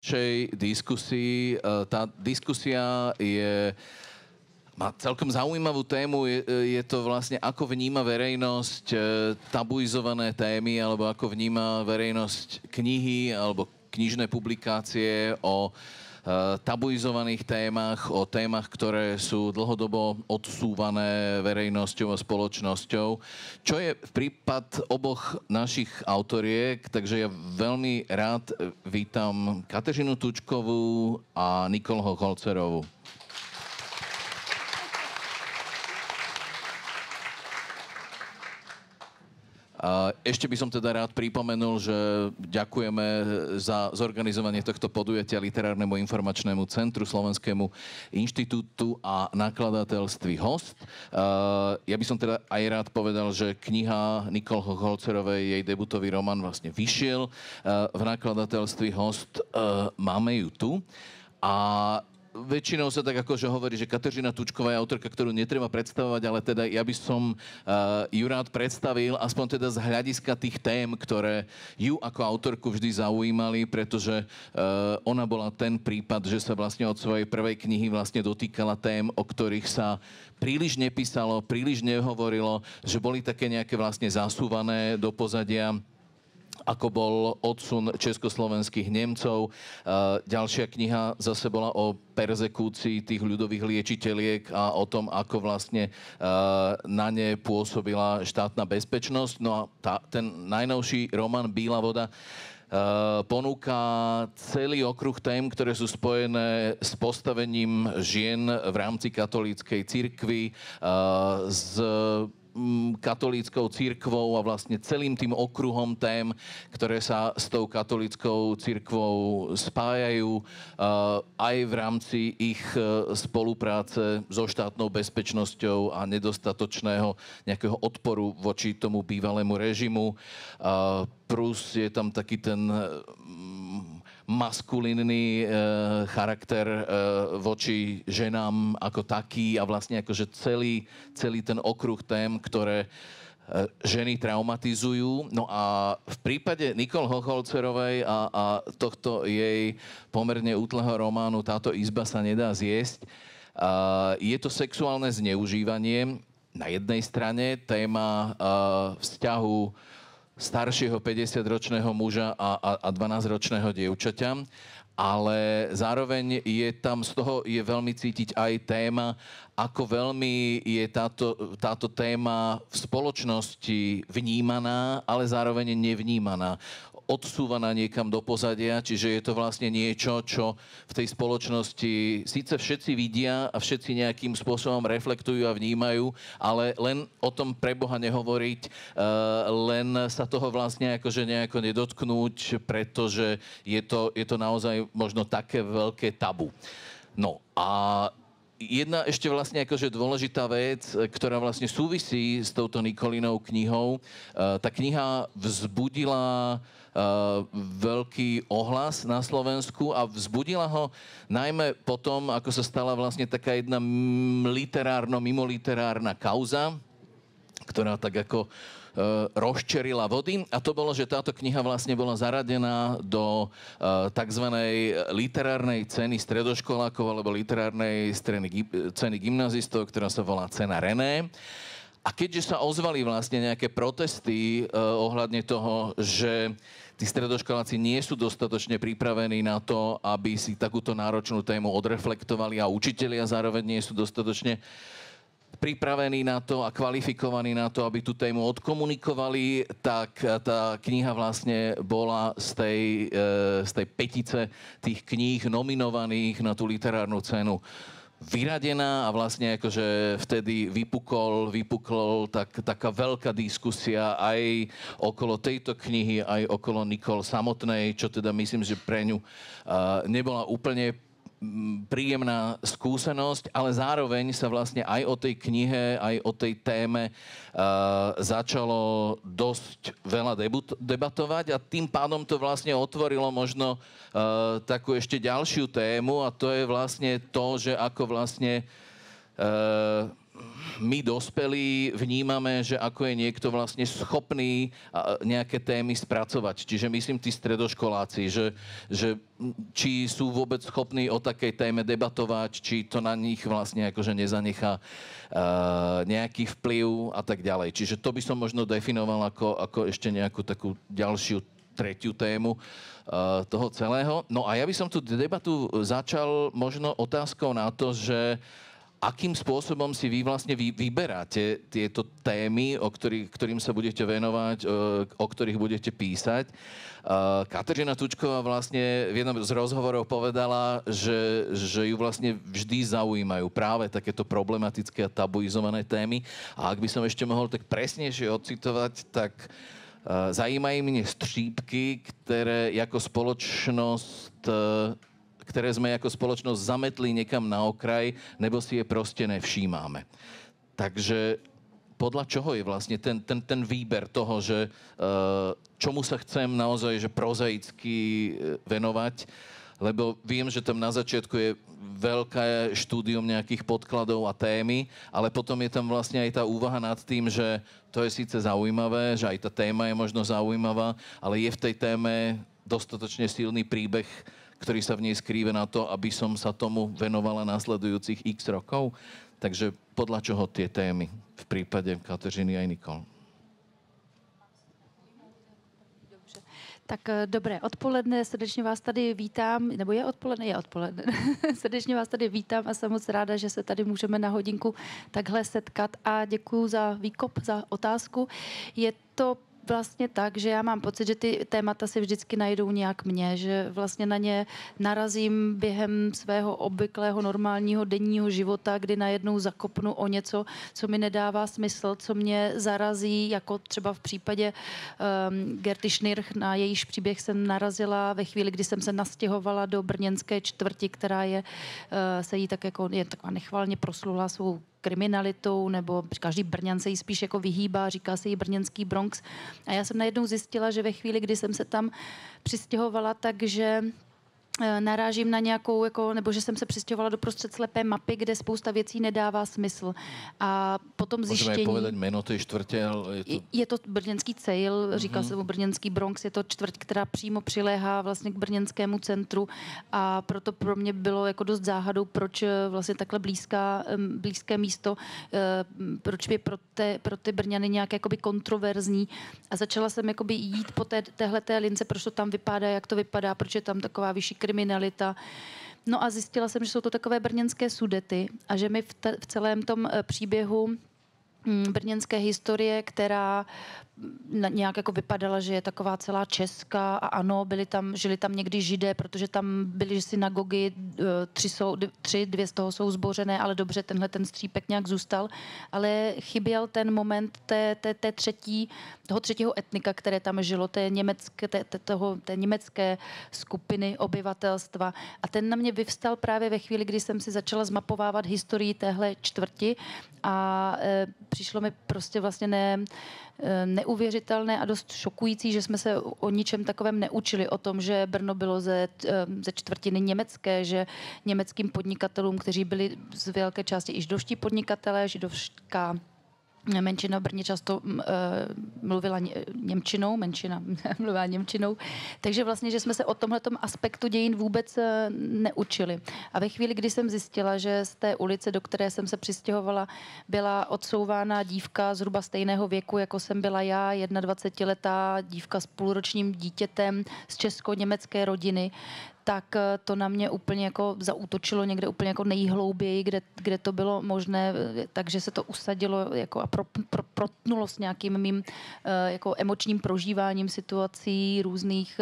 našej diskusii. Tá diskusia má celkom zaujímavú tému. Je to vlastne, ako vníma verejnosť tabuizované témy, alebo ako vníma verejnosť knihy alebo knižné publikácie o tabuizovaných témach, o témach, ktoré sú dlhodobo odsúvané verejnosťou a spoločnosťou, čo je prípad oboch našich autoriek, takže ja veľmi rád vítam Kateřinu Tučkovú a Nicole Hochholzerovú. Ešte by som teda rád pripomenul, že ďakujeme za zorganizovanie tohto podujatia Literárnemu informačnému centru, Slovenskému inštitútu a nakladateľství Host. Ja by som teda aj rád povedal, že kniha Nicole Hochholzerovej, jej debutový román vlastne vyšiel v nakladateľství Host. Máme ju tu. A väčšinou sa tak akože hovorí, že Kateřina Tučková je autorka, ktorú netreba predstavovať, ale teda ja by som ju rád predstavil, aspoň teda z hľadiska tých tém, ktoré ju ako autorku vždy zaujímali, pretože ona bola ten prípad, že sa vlastne od svojej prvej knihy vlastne dotýkala tém, o ktorých sa príliš nepísalo, príliš nehovorilo, že boli také nejaké vlastne zasúvané do pozadia, ako bol odsun československých Nemcov. Ďalšia kniha zase bola o perzekúcii tých ľudových liečiteliek a o tom, ako vlastne na ne pôsobila štátna bezpečnosť. No a ten najnovší román Bílá voda ponúka celý okruh tém, ktoré sú spojené s postavením žien v rámci katolíckej cirkvi, s katolíckou cirkvou a vlastne celým tým okruhom tém, ktoré sa s tou katolíckou cirkvou spájajú aj v rámci ich spolupráce so štátnou bezpečnosťou a nedostatočného nejakého odporu voči tomu bývalému režimu. Plus je tam taký ten maskulínny charakter voči ženám ako taký a vlastne akože celý ten okruh tém, ktoré ženy traumatizujú. No a v prípade Nicole Hochholzerovej a tohto jej pomerne útleho románu Táto izba sa nedá zjesť, je to sexuálne zneužívanie na jednej strane, téma vzťahu staršieho 50-ročného muža a 12-ročného dievčaťa, ale zároveň je tam z toho je veľmi cítiť aj téma, ako veľmi je táto téma v spoločnosti vnímaná, ale zároveň nevnímaná, odsúvaná niekam do pozadia, čiže je to vlastne niečo, čo v tej spoločnosti síce všetci vidia a všetci nejakým spôsobom reflektujú a vnímajú, ale len o tom pre Boha nehovoriť, len sa toho vlastne akože nejako nedotknúť, pretože je to naozaj možno také veľké tabu. No a jedna ešte vlastne akože dôležitá vec, ktorá vlastne súvisí s touto Nicolinou knihou. Tá kniha vzbudila veľký ohlas na Slovensku a vzbudila ho najmä potom, ako sa stala vlastne taká jedna mimoliterárna kauza, ktorá tak ako rozčerila vody. A to bolo, že táto kniha vlastne bola zaradená do takzvanej literárnej ceny stredoškolákov alebo literárnej ceny gymnazistov, ktorá sa volá Cena René. A keďže sa ozvali vlastne nejaké protesty ohľadne toho, že tí stredoškoláci nie sú dostatočne pripravení na to, aby si takúto náročnú tému odreflektovali a učitelia zároveň nie sú dostatočne pripravení na to a kvalifikovaní na to, aby tú tému odkomunikovali, tak tá kniha vlastne bola z tej petice tých kníh nominovaných na tú literárnu cenu vyradená a vlastne akože vtedy vypukol taká veľká diskusia aj okolo tejto knihy, aj okolo Nicole samotnej, čo teda myslím, že pre ňu nebola úplne príjemná skúsenosť, ale zároveň sa vlastne aj o tej knihe, aj o tej téme začalo dosť veľa debatovať a tým pádom to vlastne otvorilo možno takú ešte ďalšiu tému a to je vlastne to, že ako vlastne my dospelí vnímame, že ako je niekto vlastne schopný nejaké témy spracovať. Čiže myslím tí stredoškoláci, že či sú vôbec schopní o takej téme debatovať, či to na nich vlastne akože nezanechá nejaký vplyv a tak ďalej. Čiže to by som možno definoval ako ešte nejakú takú ďalšiu tretiu tému toho celého. No a ja by som tú debatu začal možno otázkou na to, že akým spôsobom si vy vlastne vyberáte tieto témy, ktorým sa budete venovať, o ktorých budete písať. Kateřina Tučková vlastne v jednom z rozhovorov povedala, že ju vlastne vždy zaujímajú práve takéto problematické a tabuizované témy. A ak by som ešte mohol tak presnejšie odcitovať, tak zajímají mě střípky, které sme ako spoločnosť zametli niekam na okraj, nebo si je proste nevšímáme. Takže podľa čoho je vlastne ten výber toho, že čomu sa chcem naozaj že prozaicky venovať, lebo viem, že tam na začiatku je veľké štúdium nejakých podkladov a témy, ale potom je tam vlastne aj tá úvaha nad tým, že to je síce zaujímavé, že aj tá téma je možno zaujímavá, ale je v tej téme dostatočne silný príbeh, ktorý sa v nej skrýva na to, aby som sa tomu venovala následujúcich x rokov. Takže podľa čoho tie témy v prípade Kateřiny aj Nikol? Tak dobré odpoledne, srdečně vás tady vítám, nebo je odpoledne? Je odpoledne. Srdečně vás tady vítám a jsem moc ráda, že se tady můžeme na hodinku takhle setkat a děkuju za výkop, za otázku. Je to vlastně tak, že já mám pocit, že ty témata si vždycky najdou nějak mě, že vlastně na ně narazím během svého obvyklého normálního denního života, kdy najednou zakopnu o něco, co mi nedává smysl, co mě zarazí, jako třeba v případě Gerty Schnirch, na jejíž příběh jsem narazila ve chvíli, kdy jsem se nastěhovala do brněnské čtvrti, která je taková nechvalně proslulá svou kriminalitou, nebo každý Brňan se jí spíš jako vyhýbá, říká se jí brněnský Bronx. A já jsem najednou zjistila, že ve chvíli, kdy jsem se tam přistěhovala, takže narážím na nějakou, nebo že jsem se přistěhovala do prostřed slepé mapy, kde spousta věcí nedává smysl. A potom zjištění... Můžeme povedať jméno tej čtvrtě? Je to brněnský Cejl, říká se mu brněnský Bronx, je to čtvrť, která přímo přiléhá vlastně k brněnskému centru a proto pro mě bylo jako dost záhadou, proč vlastně takhle blízké místo, proč je pro ty Brňany nějak jakoby kontroverzní. A začala jsem jakoby jít po téhleté lince, proč to tam vypadá, jak to vypadá, proč je tam taková vyšší kriminalita. No a zjistila jsem, že jsou to takové brněnské Sudety a že mi v celém tom příběhu brněnské historie, která nějak jako vypadala, že je taková celá česká a ano, žili tam někdy Židé, protože tam byly synagogy, dvě z toho jsou zbořené, ale dobře, ten střípek nějak zůstal, ale chyběl ten moment toho třetího etnika, které tam žilo, té německé skupiny obyvatelstva a ten na mě vyvstal právě ve chvíli, kdy jsem si začala zmapovávat historii téhle čtvrti a přišlo mi prostě vlastně neuvěřitelné a dost šokující, že jsme se o ničem takovém neučili, o tom, že Brno bylo ze čtvrtiny německé, že německým podnikatelům, kteří byli z velké části i židovští podnikatelé, židovská menšina v Brně často mluvila němčinou, menšina mluvila němčinou, takže vlastně, že jsme se o tomhletom aspektu dějin vůbec neučili. A ve chvíli, kdy jsem zjistila, že z té ulice, do které jsem se přistěhovala, byla odsouvána dívka zhruba stejného věku, jako jsem byla já, 21letá dívka s půlročním dítětem z česko-německé rodiny, tak to na mě úplně jako zaútočilo někde úplně jako nejhlouběji, kde to bylo možné, takže se to usadilo jako a protnulo s nějakým mým jako emočním prožíváním situací různých,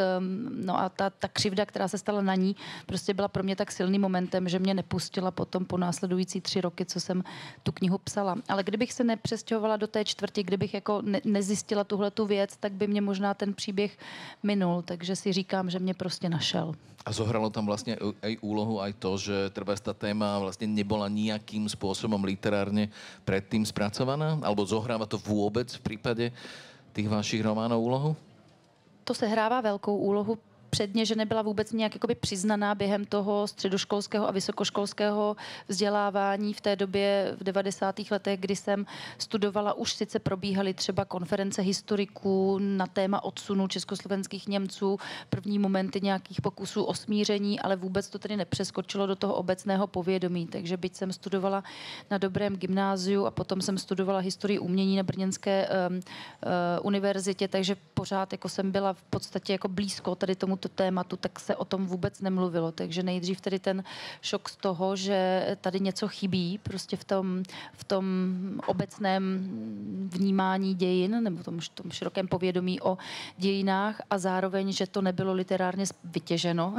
no a ta křivda, která se stala na ní, prostě byla pro mě tak silným momentem, že mě nepustila potom po následující 3 roky, co jsem tu knihu psala. Ale kdybych se nepřestěhovala do té čtvrti, kdybych jako nezjistila tuhletu věc, tak by mě možná ten příběh minul, takže si říkám, že mě prostě našel. A zohralo tam vlastne aj úlohu aj to, že trebárs tá téma vlastne nebola nejakým spôsobom literárne predtým spracovaná? Alebo zohráva to vôbec v prípade tých vašich románov úlohu? To sehrává velkou úlohu. předně, že nebyla vůbec nějak jakoby přiznaná během toho středoškolského a vysokoškolského vzdělávání v té době v 90. letech, kdy jsem studovala, už sice probíhaly třeba konference historiků na téma odsunu československých Němců, první momenty nějakých pokusů o smíření, ale vůbec to tedy nepřeskočilo do toho obecného povědomí. Takže byť jsem studovala na dobrém gymnáziu a potom jsem studovala historii umění na Brněnské univerzitě, takže pořád jako jsem byla v podstatě jako blízko tady tomuto tématu, tak se o tom vůbec nemluvilo. Takže nejdřív tedy ten šok z toho, že tady něco chybí prostě v tom obecném vnímání dějin nebo tom širokém povědomí o dějinách a zároveň, že to nebylo literárně vytěženo,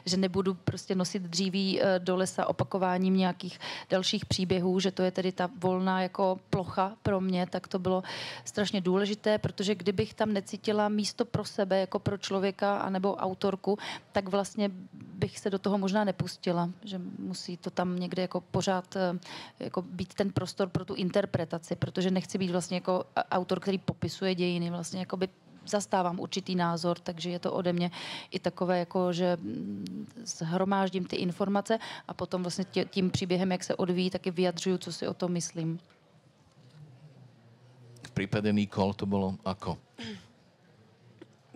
že nebudu prostě nosit dříví do lesa opakováním nějakých dalších příběhů, že to je tedy ta volná jako plocha pro mě, tak to bylo strašně důležité, protože kdybych tam necítila místo pro sebe, jako pro člověka anebo autorku, tak vlastně bych se do toho možná nepustila, že musí to tam někde jako pořád jako být ten prostor pro tu interpretaci, protože nechci být vlastně jako autor, který popisuje dějiny, vlastně jako by zastávám určitý názor, takže je to ode mě i takové, jako, že shromáždím ty informace a potom vlastně tím příběhem, jak se odvíjí, taky vyjadřuju, co si o tom myslím. V prípade Nikol to bolo ako?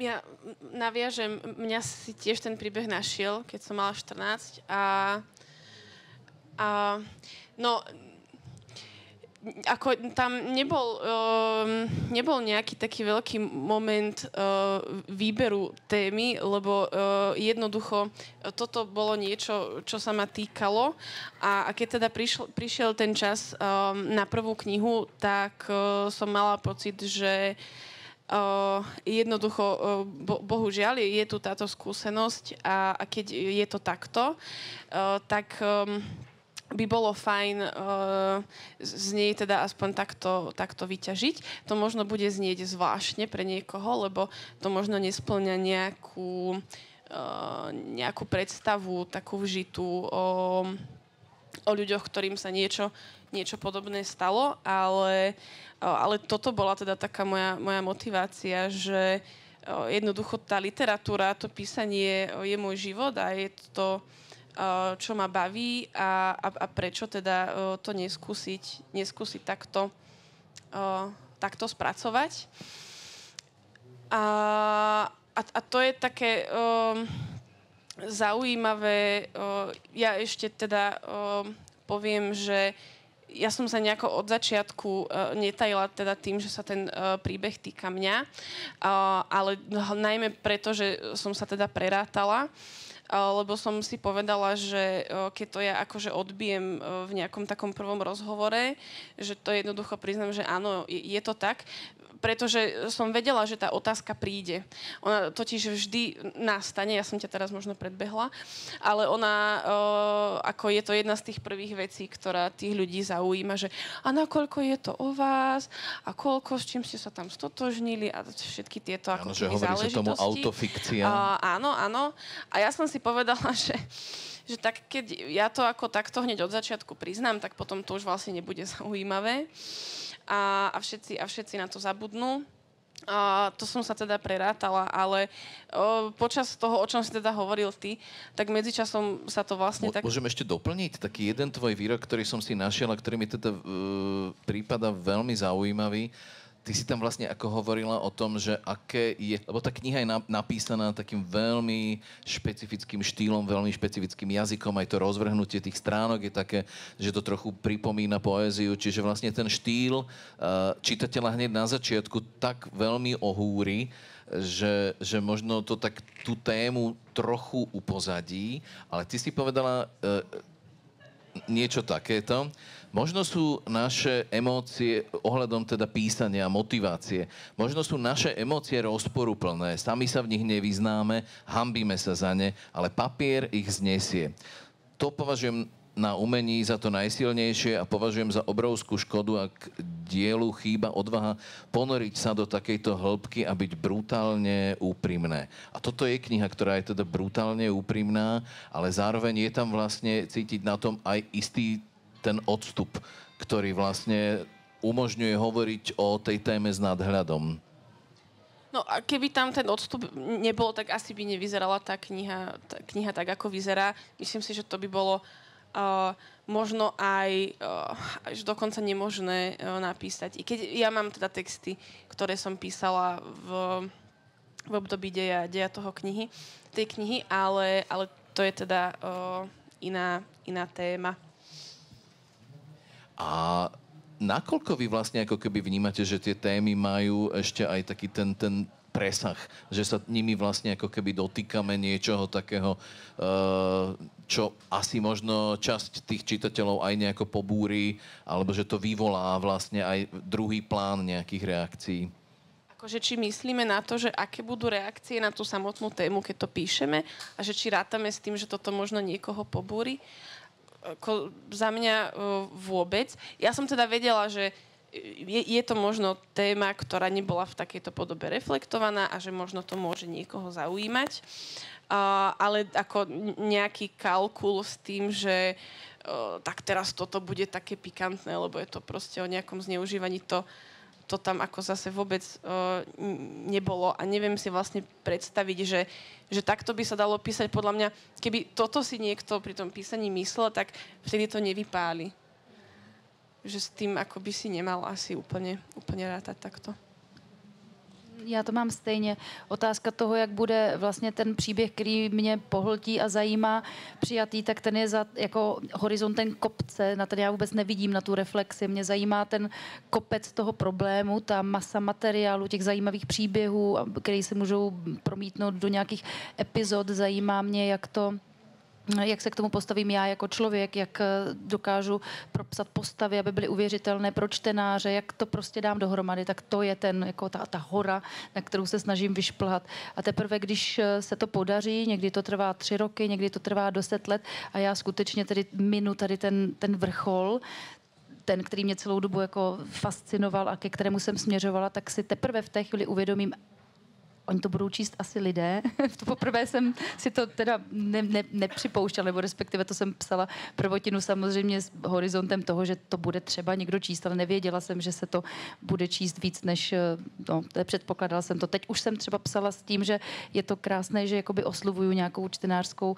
Ja naviažem, mňa si tiež ten príbeh našiel, keď som mala 14 a no ako tam nebol nejaký taký veľký moment výberu témy, lebo jednoducho toto bolo niečo, čo sa ma týkalo a keď teda prišiel ten čas na prvú knihu, tak som mala pocit, že jednoducho, bohužiaľ, je tu táto skúsenosť a keď je to takto, tak by bolo fajn z nej teda aspoň takto vyťažiť. To možno bude znieť zvláštne pre niekoho, lebo to možno nespĺňa nejakú predstavu takú vžitú o ľuďoch, ktorým sa niečo podobné stalo, ale toto bola teda taká moja motivácia, že jednoducho tá literatúra, to písanie je môj život a je to čo ma baví a prečo teda to neskúsiť takto spracovať. A to je také zaujímavé. Ja ešte teda poviem, že ja som sa nejako od začiatku netajila teda tým, že sa ten príbeh týka mňa, ale najmä preto, že som sa teda prerátala, lebo som si povedala, že keď to ja akože odbijem v nejakom takom prvom rozhovore, že to jednoducho priznám, že áno, je to tak, pretože som vedela, že tá otázka príde. Ona totiž vždy nastane, ja som ťa teraz možno predbehla, ale ona, ako je to jedna z tých prvých vecí, ktorá tých ľudí zaujíma, že a nakoľko je to o vás a koľko, s čím ste sa tam stotožnili a všetky tieto ako záležitosti. Áno, že hovorí sa tomu autofikcia. Áno. A ja som si povedala, že tak keď ja to ako takto hneď od začiatku priznám, tak potom to už vlastne nebude zaujímavé. A všetci na to zabudnú. To som sa teda prerátala, ale počas toho, o čom si teda hovoril ty, tak medzičasom sa to vlastne tak... Môžem ešte doplniť taký jeden tvoj výrok, ktorý som si našiel a ktorý mi teda prípada veľmi zaujímavý. Ty si tam vlastne ako hovorila o tom, že aké je... Lebo tá kniha je napísaná takým veľmi špecifickým štýlom, veľmi špecifickým jazykom. Aj to rozvrhnutie tých stránok je také, že to trochu pripomína poéziu. Čiže vlastne ten štýl čitateľa hneď na začiatku tak veľmi ohúri, že možno to tak tú tému trochu upozadí. Ale ty si povedala niečo takéto. Možno sú naše emócie, ohľadom teda písania, motivácie, možno sú naše emócie rozporuplné, sami sa v nich nevyznáme, hanbíme sa za ne, ale papier ich znesie. To považujem na umení za to najsilnejšie a považujem za obrovskú škodu, ak dielu chýba odvaha ponoriť sa do takejto hĺbky a byť brutálne úprimné. A toto je kniha, ktorá je teda brutálne úprimná, ale zároveň je tam vlastne cítiť na tom aj istý ten odstup, ktorý vlastne umožňuje hovoriť o tej téme s nadhľadom. No a keby tam ten odstup nebol, tak asi by nevyzerala tá kniha tak, ako vyzerá. Myslím si, že to by bolo možno aj až dokonca nemožné napísať. I keď ja mám teda texty, ktoré som písala v období deja tej knihy, ale to je teda iná téma. A nakoľko vy vlastne ako keby vnímate, že tie témy majú ešte aj taký ten presah, že sa nimi vlastne ako keby dotýkame niečoho takého, čo asi možno časť tých čitateľov aj nejako pobúri, alebo že to vyvolá vlastne aj druhý plán nejakých reakcií? Akože či myslíme na to, že aké budú reakcie na tú samotnú tému, keď to píšeme a že či rátame s tým, že toto možno niekoho pobúri? Za mňa vôbec. Ja som teda vedela, že je to možno téma, ktorá nebola v takejto podobe reflektovaná a že možno to môže niekoho zaujímať. Ale ako nejaký kalkul s tým, že tak teraz toto bude také pikantné, lebo je to proste o nejakom zneužívaní, to tam ako zase vôbec nebolo a neviem si vlastne predstaviť, že takto by sa dalo písať. Podľa mňa, keby toto si niekto pri tom písaní myslel, tak vtedy to nevypáli. Že s tým ako by si nemal asi úplne rátať takto. Já to mám stejně. Otázka toho, jak bude vlastně ten příběh, který mě pohltí a zajímá, přijatý, tak ten je za jako horizontem kopce, na ten já vůbec nevidím, na tu reflexi. Mě zajímá ten kopec toho problému, ta masa materiálu, těch zajímavých příběhů, které se můžou promítnout do nějakých epizod. Zajímá mě, jak se k tomu postavím já jako člověk, jak dokážu propsat postavy, aby byly uvěřitelné pro čtenáře, jak to prostě dám dohromady, tak to je jako ta hora, na kterou se snažím vyšplhat. A teprve, když se to podaří, někdy to trvá 3 roky, někdy to trvá 10 let a já skutečně tedy minu tady ten vrchol, ten, který mě celou dobu jako fascinoval a ke kterému jsem směřovala, tak si teprve v té chvíli uvědomím, oni to budou číst asi lidé. Poprvé jsem si to teda nepřipouštěla, nebo respektive to jsem psala prvotinu samozřejmě s horizontem toho, že to bude třeba někdo číst, ale nevěděla jsem, že se to bude číst víc než, předpokládala jsem to. Teď už jsem třeba psala s tím, že je to krásné, že jakoby oslovuju nějakou čtenářskou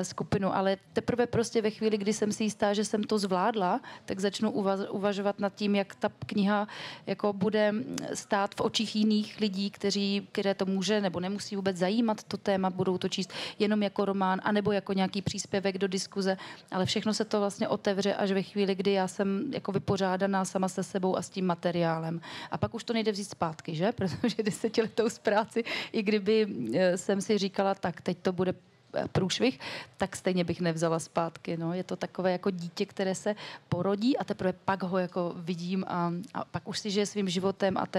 skupinu, ale teprve prostě ve chvíli, kdy jsem si jistá, že jsem to zvládla, tak začnu uvažovat nad tím, jak ta kniha jako bude stát v očích jiných lidí, které to může nebo nemusí vůbec zajímat to téma, budou to číst jenom jako román, anebo jako nějaký příspěvek do diskuze, ale všechno se to vlastně otevře až ve chvíli, kdy já jsem jako vypořádaná sama se sebou a s tím materiálem. A pak už to nejde vzít zpátky, že? Protože 10letou z práci, i kdyby jsem si říkala, tak teď to bude průšvih, tak stejně bych nevzala zpátky. No. Je to takové jako dítě, které se porodí a teprve pak ho jako vidím a pak už si žije svým životem a to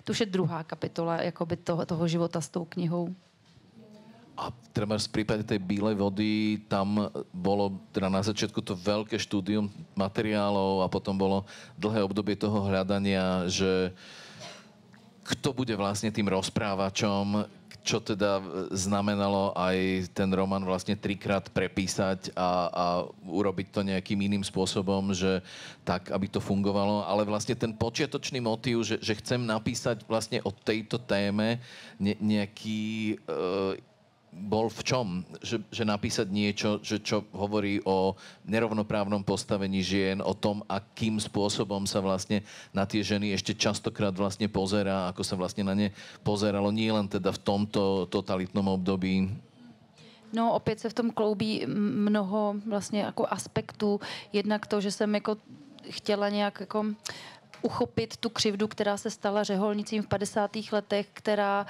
už je druhá kapitola jakoby toho života s tou knihou. A treba v prípade tej Bílej vody, tam bolo teda na začiatku to veľké štúdium materiálov a potom bolo dlhé obdobie toho hľadania, že kto bude vlastne tým rozprávačom, čo teda znamenalo aj ten román vlastne 3-krát prepísať a urobiť to nejakým iným spôsobom, že tak, aby to fungovalo. Ale vlastne ten počiatočný motív, že chcem napísať vlastne o tejto téme nejaký... bol v čom? Že napísať niečo, čo hovorí o nerovnoprávnom postavení žien, o tom, akým spôsobom sa vlastne na tie ženy ešte častokrát vlastne pozerá, ako sa vlastne na ne pozeralo, nie len teda v tomto totalitnom období. No, opět se v tom kloubí mnoho vlastně jako aspektů. Jednak to, že jsem jako chtěla nějak jako uchopit tu křivdu, která se stala řeholnicím v 50. letech, která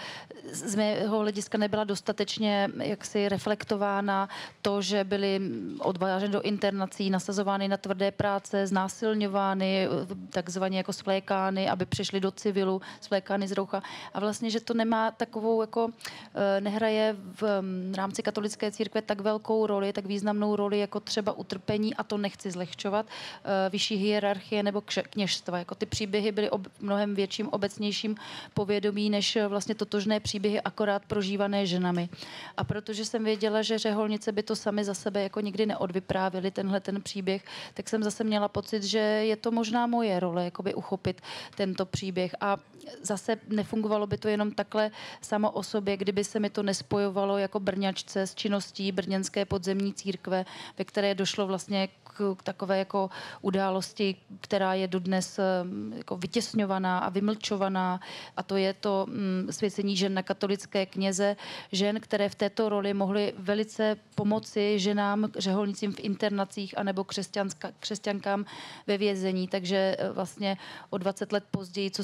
z mého hlediska nebyla dostatečně jaksi reflektována. To, že byly odváženy do internací, nasazovány na tvrdé práce, znásilňovány, takzvaně jako svlékány, aby přešly do civilu, svlékány z roucha. A vlastně, že to nemá takovou jako, nehraje v rámci katolické církve tak velkou roli, tak významnou roli, jako třeba utrpení, a to nechci zlehčovat, vyšší hierarchie nebo kněžstva. Jako ty příběhy byly mnohem větším, obecnějším povědomí než vlastně totožné příběhy akorát prožívané ženami. A protože jsem věděla, že řeholnice by to sami za sebe jako nikdy neodvyprávili tenhle ten příběh, tak jsem zase měla pocit, že je to možná moje role, jakoby uchopit tento příběh. A zase nefungovalo by to jenom takhle samo o sobě, kdyby se mi to nespojovalo jako Brňačce s činností Brněnské podzemní církve, ve které došlo vlastně k takové jako události, která je dodnes jako vytěsňovaná a vymlčovaná, a to je to svěcení žen na katolické kněze, žen, které v této roli mohly velice pomoci ženám, řeholnicím v internacích anebo křesťankám ve vězení. Takže vlastně o 20 let později, co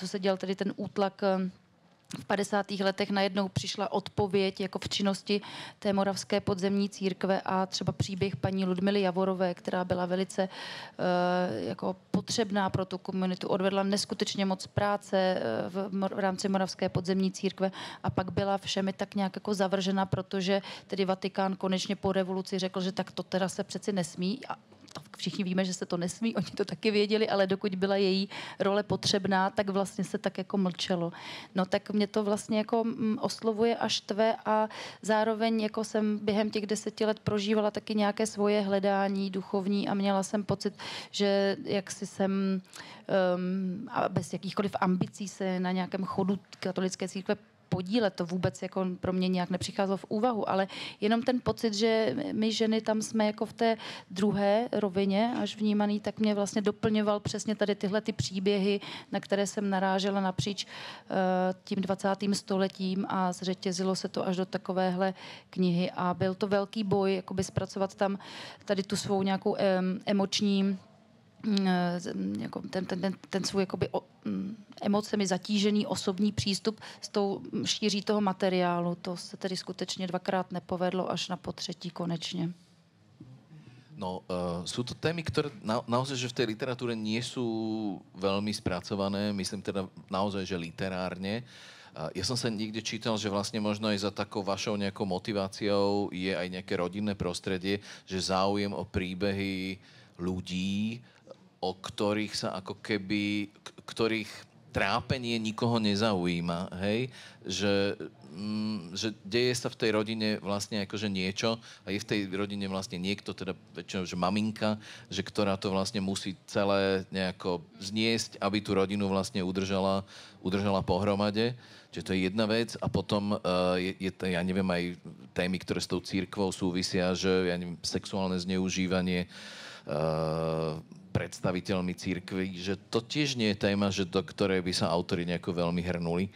se dělal tady ten útlak v 50. letech, najednou přišla odpověď jako v činnosti té moravské podzemní církve a třeba příběh paní Ludmily Javorové, která byla velice jako potřebná pro tu komunitu, odvedla neskutečně moc práce v rámci moravské podzemní církve a pak byla všemi tak nějak jako zavržena, protože tedy Vatikán konečně po revoluci řekl, že tak to teda se přeci nesmí. A všichni víme, že se to nesmí, oni to taky věděli, ale dokud byla její role potřebná, tak vlastně se tak jako mlčelo. No tak mě to vlastně jako oslovuje a štve a zároveň jako jsem během těch 10 let prožívala taky nějaké svoje hledání duchovní a měla jsem pocit, že jaksi jsem bez jakýchkoliv ambicí se na nějakém chodu katolické církve podílet, to vůbec jako pro mě nějak nepřicházelo v úvahu, ale jenom ten pocit, že my ženy tam jsme jako v té druhé rovině až vnímaný, tak mě vlastně doplňoval přesně tady tyhle ty příběhy, na které jsem narážela napříč tím 20. stoletím a zřetězilo se to až do takovéhle knihy a byl to velký boj, jakoby zpracovat tam tady tu svou nějakou emoční jako ten svůj jakoby emocemi zatížený osobní přístup s tou šíří toho materiálu. To se tedy skutečně 2krát nepovedlo, až na potřetí konečně. No, sú to témy, ktoré naozaj, že v tej literatúre nie sú veľmi spracované, myslím teda naozaj, že literárne. Ja som sa niekde čítal, že vlastne možno aj za takou vašou nejakou motiváciou je aj nejaké rodinné prostredie, že záujem o príbehy ľudí, o ktorých sa ako keby, ktorých trápenie nikoho nezaujíma, hej? Že deje sa v tej rodine vlastne akože niečo a je v tej rodine vlastne niekto, teda väčšinou, že maminka, že ktorá to vlastne musí celé nejako zniesť, aby tú rodinu vlastne udržala pohromade. Čiže to je jedna vec a potom je to, ja neviem, aj témy, ktoré s tou církvou súvisia, že ja neviem, sexuálne zneužívanie predstaviteľmi církvy, že to tiež nie je téma, že do ktorej by sa autori nejako veľmi hrnuli.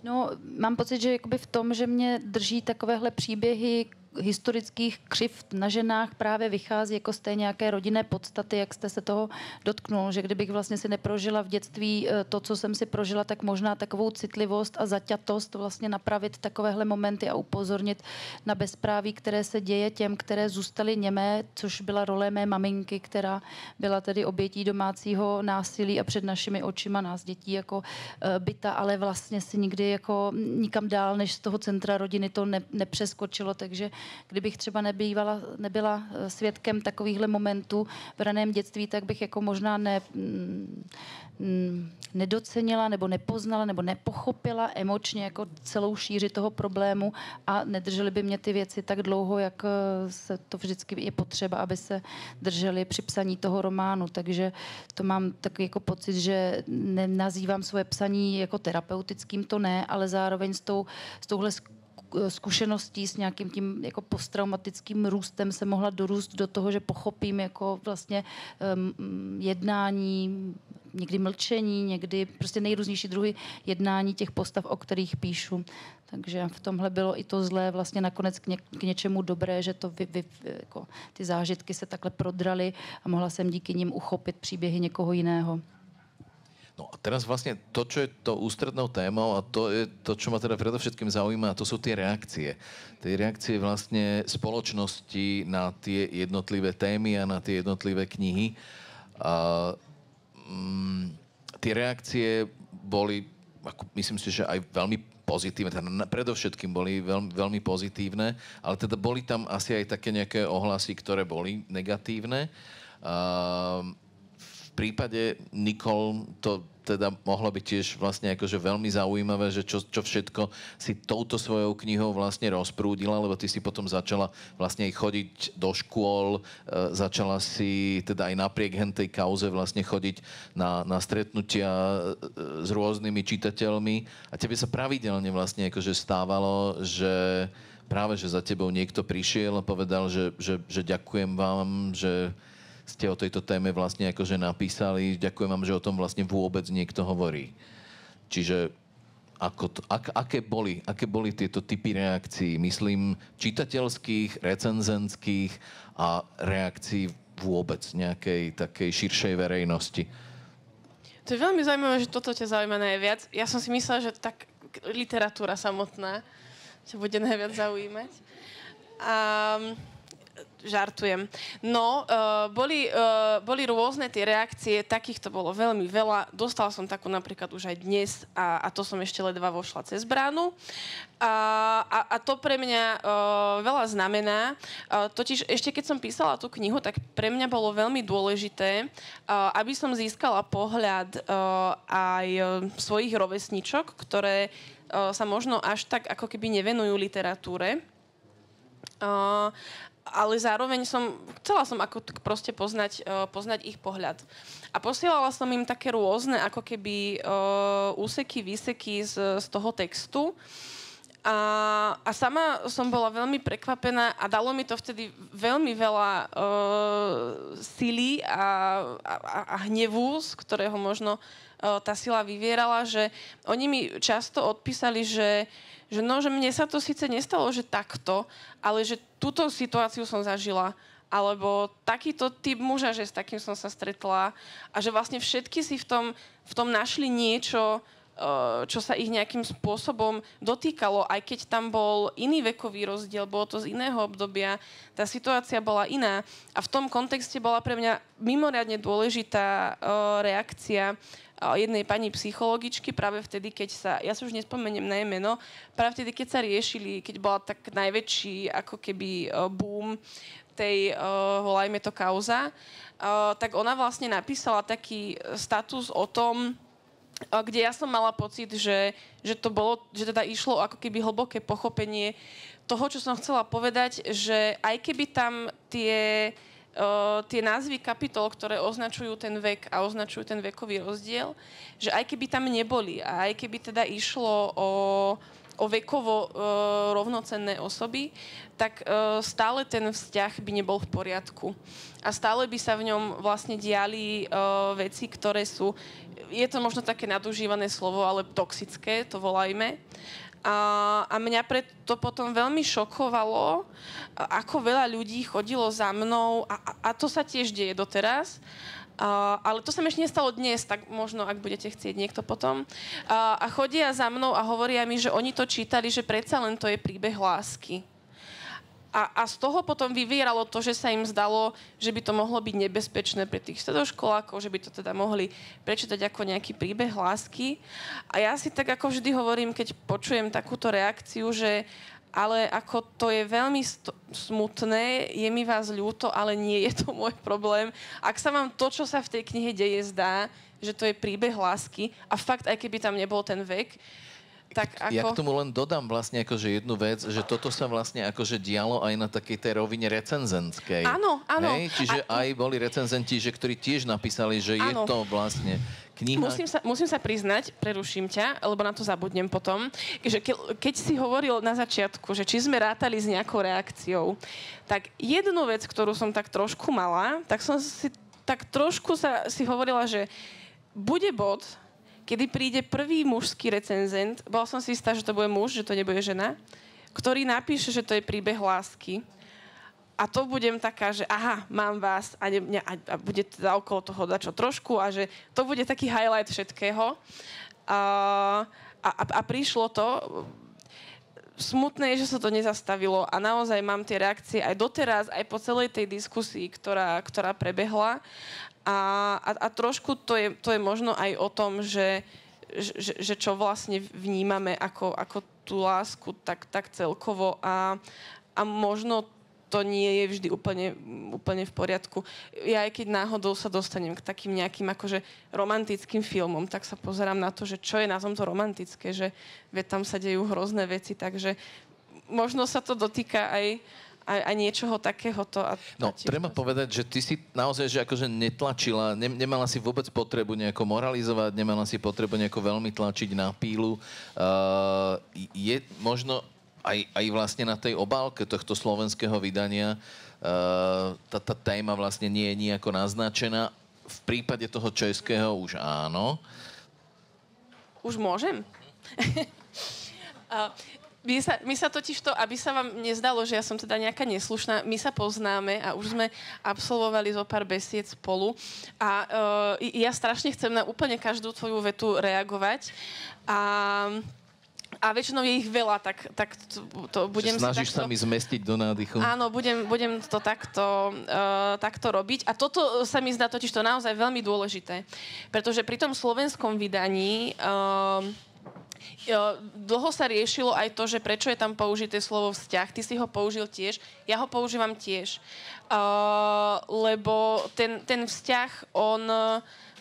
No, mám pocit, že jakoby v tom, že mě drží takovéhle příběhy historických křivd na ženách právě vychází jako z té nějaké rodinné podstaty, jak jste se toho dotknul, že kdybych vlastně si neprožila v dětství to, co jsem si prožila, tak možná takovou citlivost a zaťatost vlastně napravit takovéhle momenty a upozornit na bezpráví, které se děje těm, které zůstaly němé, což byla role mé maminky, která byla tedy obětí domácího násilí a před našimi očima nás dětí jako byta, ale vlastně si nikdy jako nikam dál, než z toho centra rodiny to nepřeskočilo, takže kdybych třeba nebyla svědkem takovýchhle momentů v raném dětství, tak bych jako možná nedocenila nebo nepoznala nebo nepochopila emočně jako celou šíři toho problému a nedržely by mě ty věci tak dlouho, jak se to vždycky je potřeba, aby se držely při psaní toho románu. Takže to mám takový jako pocit, že nenazývám svoje psaní jako terapeutickým, to ne, ale zároveň s touhle zkušeností s nějakým tím jako posttraumatickým růstem se mohla dorůst do toho, že pochopím jako vlastně jednání, někdy mlčení, někdy prostě nejrůznější druhy jednání těch postav, o kterých píšu. Takže v tomhle bylo i to zlé vlastně nakonec k něčemu dobré, že to jako ty zážitky se takhle prodraly a mohla jsem díky nim uchopit příběhy někoho jiného. No a teraz vlastne to, čo je to ústrednou témou a to je to, čo ma teda predovšetkým zaujíma, a to sú tie reakcie. Tie reakcie vlastne spoločnosti na tie jednotlivé témy a na tie jednotlivé knihy. Tie reakcie boli, myslím si, že aj veľmi pozitívne, teda predovšetkým boli veľmi pozitívne, ale teda boli tam asi aj také nejaké ohlasy, ktoré boli negatívne. v prípade Nicole to teda mohlo byť tiež vlastne akože veľmi zaujímavé, že čo všetko si touto svojou knihou vlastne rozprúdila, lebo ty si potom začala vlastne aj chodiť do škôl, začala si teda aj napriek tej kauze vlastne chodiť na stretnutia s rôznymi čitateľmi a tebe sa pravidelne vlastne akože stávalo, že práve, že za tebou niekto prišiel a povedal, že ďakujem vám, že ste o tejto téme vlastne akože napísali. Ďakujem vám, že o tom vlastne vôbec niekto hovorí. Čiže aké boli tieto typy reakcií? Myslím čitateľských, recenzentských a reakcií vôbec nejakej takej širšej verejnosti. To je veľmi zaujímavé, že toto ťa zaujíma najviac. Ja som si myslela, že tak literatúra samotná ťa bude najviac zaujímať. Žartujem. No, boli rôzne tie reakcie, takýchto bolo veľmi veľa. Dostala som takú napríklad už aj dnes a to som ešte ledva vošla cez bránu. A to pre mňa veľa znamená. Totiž ešte keď som písala tú knihu, tak pre mňa bolo veľmi dôležité, aby som získala pohľad aj svojich rovesničok, ktoré sa možno až tak ako keby nevenujú literatúre. Ale zároveň chcela som ako proste poznať ich pohľad. A posielala som im také rôzne ako keby úseky, výseky z toho textu. A sama som bola veľmi prekvapená a dalo mi to vtedy veľmi veľa sily a hnevu, z ktorého možno tá sila vyvierala, že oni mi často odpísali, že mne sa to síce nestalo, že takto, ale že túto situáciu som zažila. Alebo takýto typ muža, že s takým som sa stretla. A že vlastne všetky si v tom našli niečo, čo sa ich nejakým spôsobom dotýkalo. Aj keď tam bol iný vekový rozdiel, bolo to z iného obdobia, tá situácia bola iná. A v tom kontexte bola pre mňa mimoriadne dôležitá reakcia jednej pani psychologičky práve vtedy, ja sa už nespomeniem na jej meno, práve vtedy, keď sa riešili, keď bola tak najväčší ako keby boom tej, volajme to kauza, tak ona vlastne napísala taký status o tom, kde ja som mala pocit, že teda išlo ako keby hlboké pochopenie toho, čo som chcela povedať, že aj keby tam tie názvy kapitol, ktoré označujú ten vek a označujú ten vekový rozdiel, že aj keby tam neboli a aj keby teda išlo o vekovo rovnocenné osoby, tak stále ten vzťah by nebol v poriadku. A stále by sa v ňom vlastne diali veci, ktoré sú, je to možno také nadužívané slovo, ale toxické, to volajme. A mňa preto potom veľmi šokovalo, ako veľa ľudí chodilo za mnou a to sa tiež deje doteraz. Ale to sa mi ešte nestalo dnes, tak možno, ak budete chcieť niekto potom. A chodia za mnou a hovoria mi, že oni to čítali, že predsa len to je príbeh lásky. A z toho potom vyvieralo to, že sa im zdalo, že by to mohlo byť nebezpečné pre tých stredoškolákov, že by to teda mohli prečítať ako nejaký príbeh lásky. A ja si tak ako vždy hovorím, keď počujem takúto reakciu, že ale ako to je veľmi smutné, je mi vás ľúto, ale nie je to môj problém. Ak sa vám to, čo sa v tej knihe deje, zdá, že to je príbeh lásky a fakt, aj keby tam nebol ten vek, tak ako... Ja k tomu len dodám vlastne akože jednu vec, že toto sa vlastne akože dialo aj na takej tej rovine recenzentskej. Áno, áno. Hej? Čiže aj boli recenzenti, že ktorí tiež napísali, že je to vlastne kniha... Musím sa priznať, preruším ťa, lebo na to zabudnem potom, že keď si hovoril na začiatku, že či sme rátali s nejakou reakciou, tak jednu vec, ktorú som tak trošku mala, tak som si tak trošku si hovorila, že bude bod, kedy príde prvý mužský recenzent, bola som si istá, že to bude muž, že to nebude žena, ktorý napíše, že to je príbeh lásky. A to budem taká, že aha, mám vás a bude teda okolo toho dačo trošku a že to bude taký highlight všetkého. A prišlo to. Smutné je, že sa to nezastavilo a naozaj mám tie reakcie aj doteraz, aj po celej tej diskusii, ktorá prebehla. A trošku to je možno aj o tom, že čo vlastne vnímame ako tú lásku tak celkovo a možno to nie je vždy úplne v poriadku. Ja aj keď náhodou sa dostanem k takým nejakým akože romantickým filmom, tak sa pozerám na to, že čo je na tomto romantické, že tam sa dejú hrozné veci, takže možno sa to dotýka aj niečoho takéhoto. No, treba povedať, že ty si naozaj, že akože netlačila, nemala si vôbec potrebu nejako moralizovať, nemala si potrebu nejako veľmi tlačiť na pílu. Je možno aj vlastne na tej obálke tohto slovenského vydania tá téma vlastne nie je nejako naznačená. V prípade toho českého už áno. Už môžem? My sa totiž to, aby sa vám nezdalo, že ja som teda nejaká neslušná, my sa poznáme a už sme absolvovali zo pár besied spolu a ja strašne chcem na úplne každú tvoju vetu reagovať a väčšinou je ich veľa, tak to budem si snažíš sa mi zmestiť do nádychu. Áno, budem to takto robiť. A toto sa mi zdá totiž to naozaj veľmi dôležité. Pretože pri tom slovenskom vydaní dlho sa riešilo aj to, že prečo je tam použité slovo vzťah. Ty si ho použil tiež, ja ho používam tiež. Lebo ten vzťah, on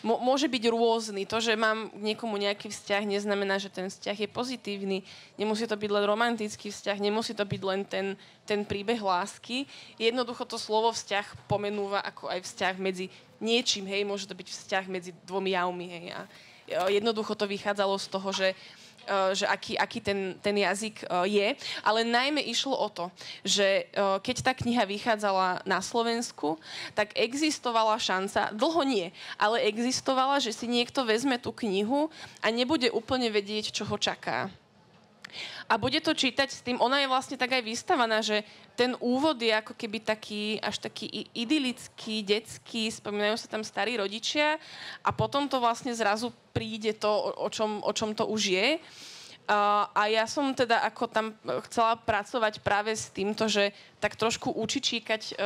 môže byť rôzny. To, že mám k niekomu nejaký vzťah, neznamená, že ten vzťah je pozitívny. Nemusí to byť len romantický vzťah, nemusí to byť len ten príbeh lásky. Jednoducho to slovo vzťah pomenúva ako aj vzťah medzi niečím, hej, môže to byť vzťah medzi dvomi javmi, hej. A jednoducho to vychádzalo z toho, že aký ten jazyk je. Ale najmä išlo o to, že keď tá kniha vychádzala na Slovensku, tak existovala šanca, dlho nie, ale existovala, že si niekto vezme tú knihu a nebude úplne vedieť, čo ho čaká. A bude to čítať s tým, ona je vlastne tak aj vystavaná, že ten úvod je ako keby až taký idylický, detský, spomínajú sa tam starí rodičia a potom to vlastne zrazu príde to, o čom to už je. A ja som teda ako tam chcela pracovať práve s týmto, že tak trošku učičíkať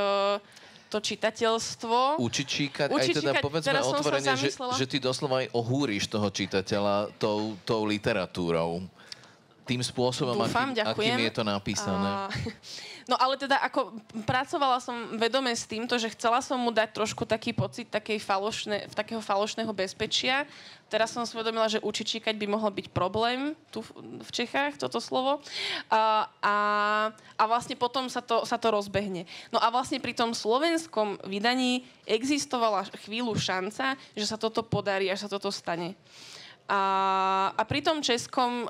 to čitateľstvo. Učičíkať, aj teda povedzme otvorene, že ty doslova aj ohúriš toho čitateľa tou literatúrou. Tým spôsobom, akým je to napísané. No ale teda ako pracovala som vedome s týmto, že chcela som mu dať trošku taký pocit takého falošného bezpečia. Teraz som si uvedomila, že učičíkať by mohol byť problém tu v Čechách, toto slovo. A vlastne potom sa to rozbehne. No a vlastne pri tom slovenskom vydaní existovala chvíľu šanca, že sa toto podarí, až sa toto stane. A pri tom českom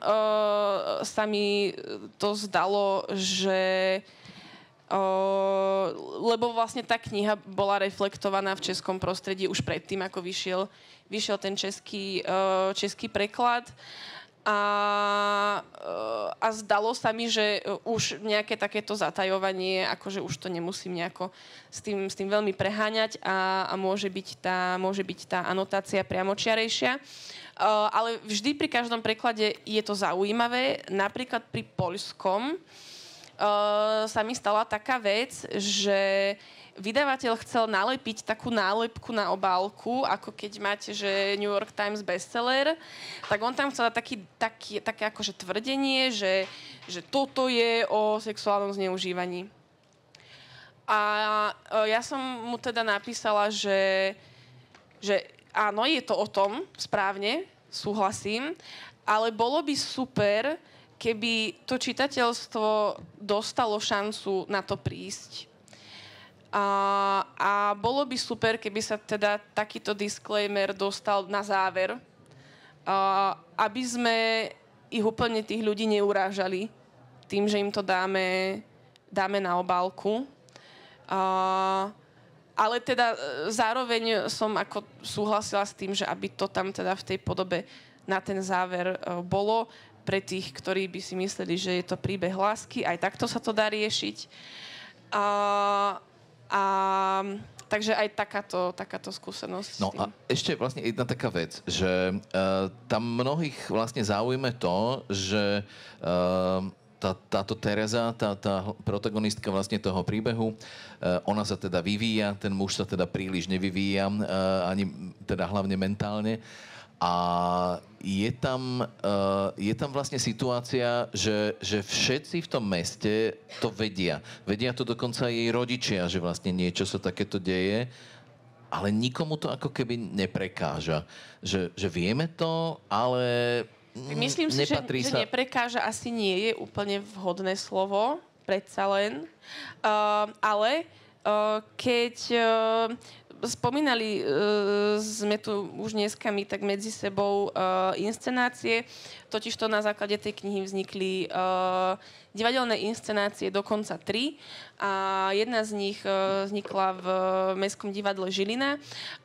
sa mi to zdalo, že lebo vlastne tá kniha bola reflektovaná v českom prostredí už predtým, ako vyšiel ten český preklad. A zdalo sa mi, že už nejaké takéto zatajovanie, akože už to nemusím nejako s tým veľmi preháňať a môže byť tá anotácia priamočiarejšia. Ale vždy pri každom preklade je to zaujímavé. Napríklad pri poľskom sa mi stala taká vec, že vydavateľ chcel nalepiť takú nálepku na obálku, ako keď máte, že New York Times bestseller, tak on tam chcel také akože tvrdenie, že toto je o sexuálnom zneužívaní. A ja som mu teda napísala, že áno, je to o tom, správne, súhlasím, ale bolo by super, keby to čitateľstvo dostalo šancu na to prísť. A bolo by super, keby sa teda takýto disclaimer dostal na záver, aby sme ich úplne tých ľudí neurážali tým, že im to dáme na obálku. Ale teda zároveň som ako súhlasila s tým, že aby to tam teda v tej podobe na ten záver bolo pre tých, ktorí by si mysleli, že je to príbeh lásky. Aj takto sa to dá riešiť. Takže aj takáto skúsenosť. No a ešte vlastne jedna taká vec, že tam mnohých vlastne zaujíme to, že táto Tereza, tá protagonistka vlastne toho príbehu, ona sa teda vyvíja, ten muž sa teda príliš nevyvíja, ani teda hlavne mentálne. A je tam vlastne situácia, že všetci v tom meste to vedia. Vedia to dokonca jej rodičia, že vlastne niečo sa takéto deje, ale nikomu to ako keby neprekáža. Že vieme to, ale myslím si, že neprekáža asi nie je úplne vhodné slovo, predsa len. Ale keď spomínali sme tu už dneska my tak medzi sebou inscenácie, totiž to na základe tej knihy vznikli divadelné inscenácie, dokonca 3. A jedna z nich vznikla v Mestskom divadle Žilina.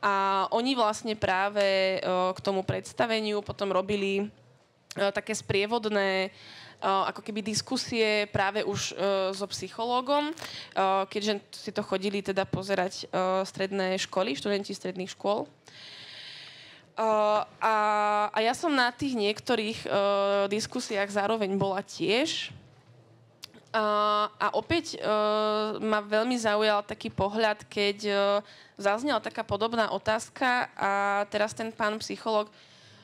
A oni vlastne práve k tomu predstaveniu potom robili také sprievodné ako keby diskusie práve už so psychológom, keďže si to chodili teda pozerať stredné školy, študenti stredných škôl. A ja som na tých niektorých diskusiách zároveň bola tiež. A opäť ma veľmi zaujal taký pohľad, keď zaznela taká podobná otázka a teraz ten pán psychológ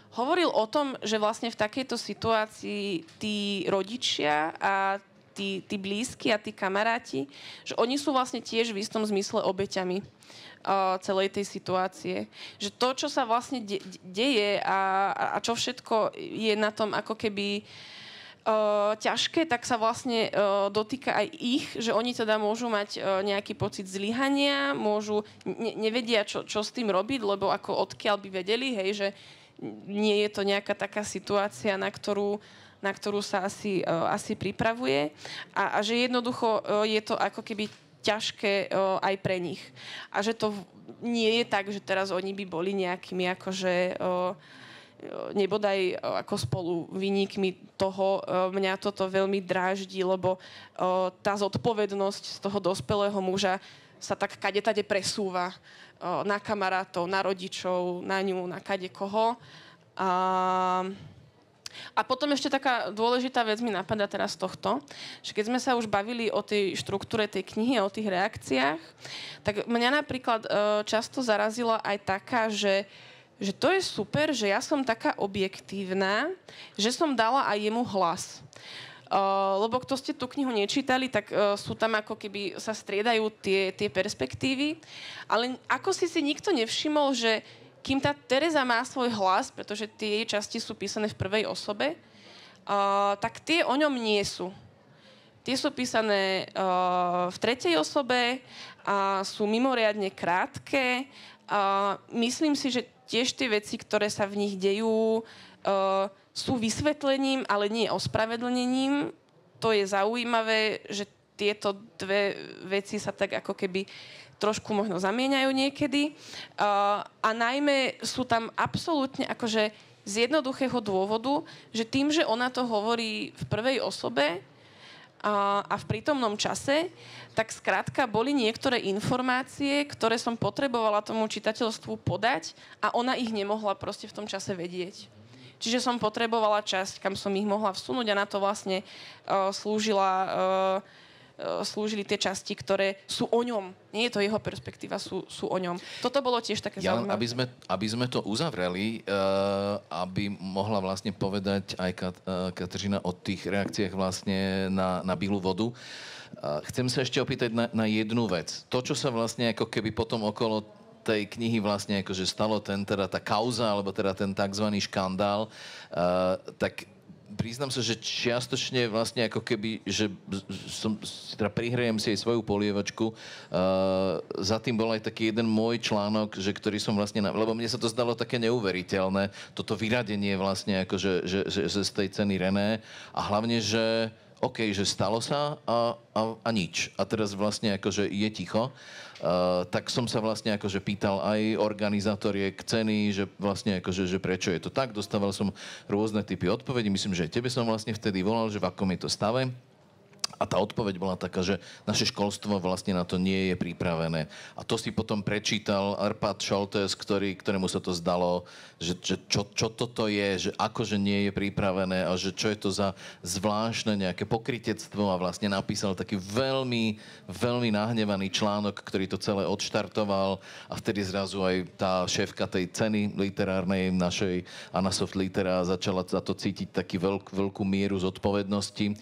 hovoril o tom, že vlastne v takejto situácii tí rodičia a tí blízki a tí kamaráti, že oni sú vlastne tiež v istom zmysle obeťami celej tej situácie. Že to, čo sa vlastne deje a čo všetko je na tom ako keby ťažké, tak sa vlastne dotýka aj ich, že oni teda môžu mať nejaký pocit zlyhania, nevedia, čo s tým robiť, lebo ako odkiaľ by vedeli, hej, že nie je to nejaká taká situácia, na ktorú sa asi pripravuje a že jednoducho je to ako keby ťažké aj pre nich. A že to nie je tak, že teraz oni by boli nejakými akože nebodaj ako spolu viníkmi toho. Mňa toto veľmi dráždi, lebo tá zodpovednosť z toho dospelého muža sa tak kadetade presúva na kamarátov, na rodičov, na ňu, na kade koho. A potom ešte taká dôležitá vec mi napadá teraz tohto, že keď sme sa už bavili o tej štruktúre tej knihy a o tých reakciách, tak mňa napríklad často zarazila aj taká, že to je super, že ja som taká objektívna, že som dala aj jemu hlas. Lebo kto ste tú knihu nečítali, tak sú tam ako keby sa striedajú tie perspektívy. Ale ako si nikto nevšimol, že kým tá Tereza má svoj hlas, pretože tie jej časti sú písané v prvej osobe, tak tie o ňom nie sú. Tie sú písané v tretej osobe a sú mimoriadne krátke. Myslím si, že tiež tie veci, ktoré sa v nich dejú, sú vysvetlením, ale nie ospravedlnením. To je zaujímavé, že tieto dve veci sa tak ako keby trošku možno zamieňajú niekedy. A najmä sú tam absolútne akože z jednoduchého dôvodu, že tým, že ona to hovorí v prvej osobe a v prítomnom čase, tak skrátka boli niektoré informácie, ktoré som potrebovala tomu čitateľstvu podať a ona ich nemohla proste v tom čase vedieť. Čiže som potrebovala časť, kam som ich mohla vsunúť a na to vlastne slúžili tie časti, ktoré sú o ňom. Nie je to jeho perspektíva, sú o ňom. Toto bolo tiež také zaujímavé. Aby sme to uzavreli, aby mohla vlastne povedať aj Kateřina o tých reakciách vlastne na Bílú vodu. Chcem sa ešte opýtať na jednu vec. To, čo sa vlastne ako keby potom okolo tej knihy vlastne akože stalo teda tá kauza, alebo teda ten takzvaný škandál, tak priznám sa, že čiastočne vlastne ako keby, že teda prihrejem si aj svoju polievačku. Za tým bol aj taký jeden môj článok, že ktorý som vlastne, lebo mne sa to zdalo také neuveriteľné, toto vyradenie vlastne akože že z tej ceny René a hlavne, že OK, že stalo sa a nič. A teraz vlastne akože je ticho. Tak som sa vlastne akože pýtal aj organizátoriek ceny, že vlastne akože, že prečo je to tak. Dostával som rôzne typy odpovedí. Myslím, že aj tebe som vlastne vtedy volal, že v akom je to stave. A tá odpoveď bola taká, že naše školstvo vlastne na to nie je pripravené. A to si potom prečítal Arpad Šoltes, ktorému sa to zdalo, že čo toto je, že akože nie je pripravené a že čo je to za zvláštne nejaké pokrytectvo a vlastne napísal taký veľmi, veľmi nahnevaný článok, ktorý to celé odštartoval a vtedy zrazu aj tá šéfka tej ceny literárnej našej Anna Soft Litera začala za to cítiť taký veľkú mieru zodpovednosti.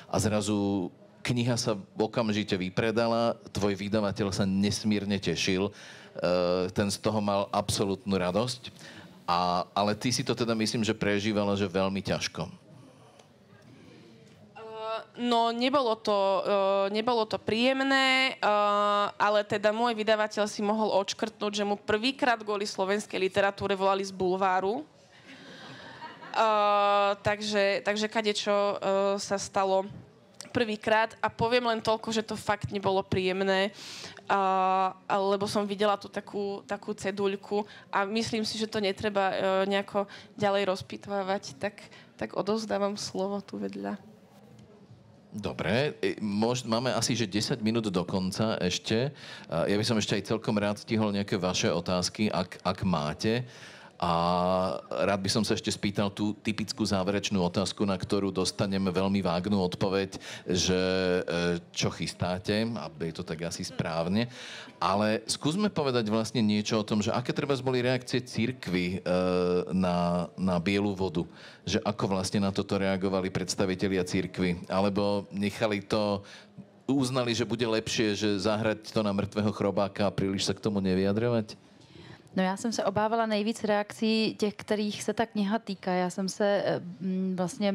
A zrazu kniha sa okamžite vypredala, tvoj vydavateľ sa nesmierne tešil, ten z toho mal absolútnu radosť, ale ty si to teda myslím, že prežívala, že veľmi ťažko. No, nebolo to príjemné, ale teda môj vydavateľ si mohol odškrtnúť, že mu prvýkrát kvôli slovenskej literatúre volali z bulváru. Takže kadečo sa stalo prvýkrát a poviem len toľko, že to fakt nebolo príjemné, lebo som videla tú takú ceduľku a myslím si, že to netreba nejako ďalej rozpitvávať, tak odovzdávam slovo tu vedľa. Dobre, máme asi že 10 minút do konca ešte. Ja by som ešte aj celkom rád stihol nejaké vaše otázky, ak máte. A rád by som sa ešte spýtal tú typickú záverečnú otázku, na ktorú dostaneme veľmi vágnu odpoveď, že čo chystáte, a je to tak asi správne. Ale skúsme povedať vlastne niečo o tom, že aké trebárs boli reakcie cirkvi na bielu vodu. Že ako vlastne na toto reagovali predstavitelia cirkvi. Alebo nechali to, uznali, že bude lepšie, že zahrať to na mŕtvého chrobáka a príliš sa k tomu nevyjadrovať? No já jsem se obávala nejvíc reakcí těch, kterých se ta kniha týká. Já jsem se vlastně